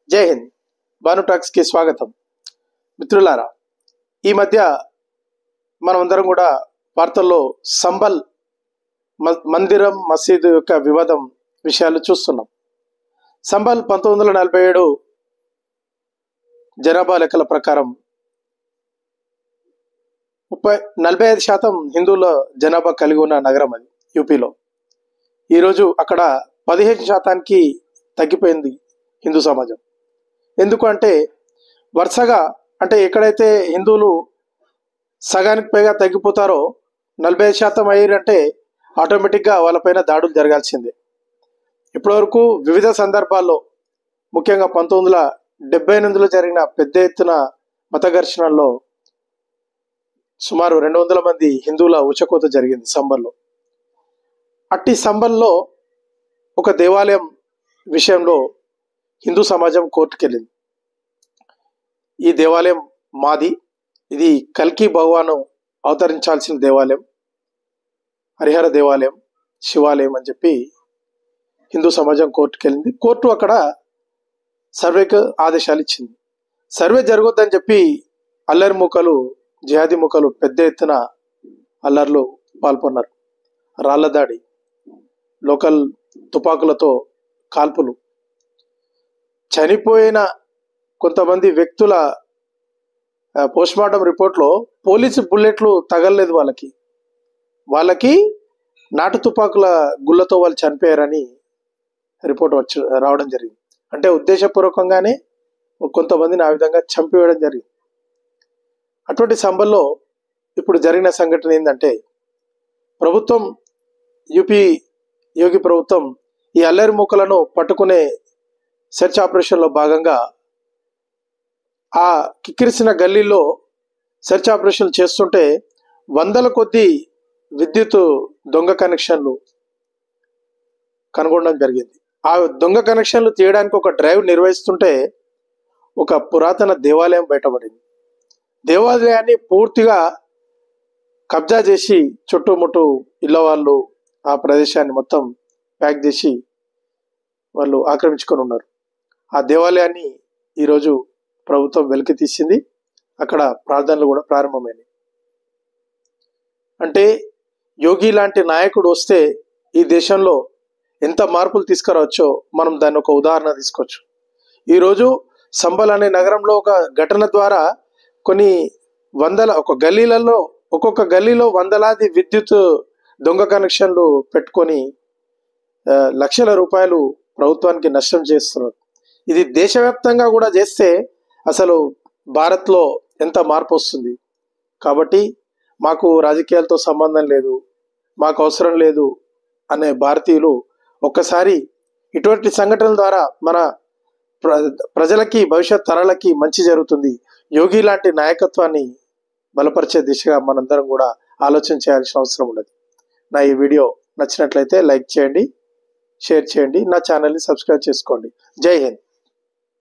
జై హింద్. భాను టాక్స్ కి స్వాగతం. మిత్రులారా, ఈ మధ్య మనమందరం కూడా వార్తల్లో సంబల్ మందిరం మసీదు యొక్క వివాదం విషయాలు చూస్తున్నాం. సంబల్ 1947 జనాభా లెక్కల ప్రకారం 45% హిందువుల జనాభా కలిగి ఉన్న నగరం అది యూపీలో. ఈరోజు అక్కడ 15% తగ్గిపోయింది హిందూ సమాజం. ఎందుకు అంటే వరుసగా అంటే ఎక్కడైతే హిందువులు సగానికి పైగా తగ్గిపోతారో 45% అయ్యారంటే ఆటోమేటిక్గా వాళ్ళపైన దాడులు జరగాల్సిందే. ఇప్పటివరకు వివిధ సందర్భాల్లో ముఖ్యంగా 1978లో జరిగిన పెద్ద ఎత్తున మత ఘర్షణల్లో సుమారు 200 మంది హిందువుల ఉచకోత జరిగింది సంబల్లో. అట్టి సంబల్లో ఒక దేవాలయం విషయంలో హిందూ సమాజం కోర్టుకెళ్ళింది. ఈ దేవాలయం మాది, ఇది కల్కి భగవాను అవతరించాల్సిన దేవాలయం, హరిహర దేవాలయం, శివాలయం అని చెప్పి హిందూ సమాజం కోర్టుకెళ్ళింది. కోర్టు అక్కడ సర్వేకు ఆదేశాలు ఇచ్చింది. సర్వే జరగొద్దని చెప్పి అల్లరి మూకలు, జిహాదీ మూకలు పెద్ద ఎత్తున అల్లర్లు పాల్గొన్నారు. రాళ్ల దాడి, లోకల్ తుపాకులతో కాల్పులు, చనిపోయిన కొంతమంది వ్యక్తుల పోస్ట్మార్టం రిపోర్ట్లో పోలీసు బుల్లెట్లు తగలలేదు, వాళ్ళకి నాటు తుపాకుల గుళ్ళతో వాళ్ళు చనిపోయారని రిపోర్ట్ రావడం జరిగింది. అంటే ఉద్దేశపూర్వకంగానే కొంతమందిని ఆ విధంగా చంపివేయడం జరిగింది. అటువంటి సంబల్లో ఇప్పుడు జరిగిన సంఘటన ఏంటంటే, ప్రభుత్వం యూపీ యోగి ప్రభుత్వం ఈ అల్లరి మూకలను పట్టుకునే సెర్చ్ ఆపరేషన్లో భాగంగా ఆ కిక్కిరిసిన గల్లీలో సెర్చ్ ఆపరేషన్ చేస్తుంటే 100ల కొద్దీ విద్యుత్ దొంగ కనెక్షన్లు కనుగొనడం జరిగింది. ఆ దొంగ కనెక్షన్లు తీయడానికి ఒక డ్రైవ్ నిర్వహిస్తుంటే ఒక పురాతన దేవాలయం బయటపడింది. దేవాలయాన్ని పూర్తిగా కబ్జా చేసి చుట్టుముట్టు ఇళ్ళ వాళ్ళు ఆ ప్రదేశాన్ని మొత్తం ప్యాక్ చేసి వాళ్ళు ఆక్రమించుకొని ఉన్నారు. ఆ దేవాలయాన్ని ఈరోజు ప్రభుత్వం వెలికి తీసింది. అక్కడ ప్రార్థనలు కూడా ప్రారంభమైనాయి. అంటే యోగి లాంటి నాయకుడు వస్తే ఈ దేశంలో ఎంత మార్పులు తీసుకురావచ్చో మనం దాన్ని ఒక ఉదాహరణ తీసుకోవచ్చు. ఈరోజు సంబల్ అనే నగరంలో ఒక ఘటన ద్వారా కొన్ని ఒక్కొక్క గల్లీలో వందలాది విద్యుత్ దొంగ కనెక్షన్లు పెట్టుకొని లక్షల రూపాయలు ప్రభుత్వానికి నష్టం చేస్తున్నారు. ఇది దేశవ్యాప్తంగా కూడా చేస్తే అసలు భారత్లో ఎంత మార్పు వస్తుంది. కాబట్టి మాకు రాజకీయాలతో సంబంధం లేదు, మాకు అవసరం లేదు అనే భారతీయులు ఒక్కసారి ఇటువంటి సంఘటనల ద్వారా మన ప్రజలకి, భవిష్యత్ తరాలకి మంచి జరుగుతుంది, యోగి లాంటి నాయకత్వాన్ని బలపరిచే దిశగా మనందరం కూడా ఆలోచన చేయాల్సిన అవసరం ఉన్నది. నా ఈ వీడియో నచ్చినట్లయితే లైక్ చేయండి, షేర్ చేయండి, నా ఛానల్ని సబ్స్క్రైబ్ చేసుకోండి. జై హింద్.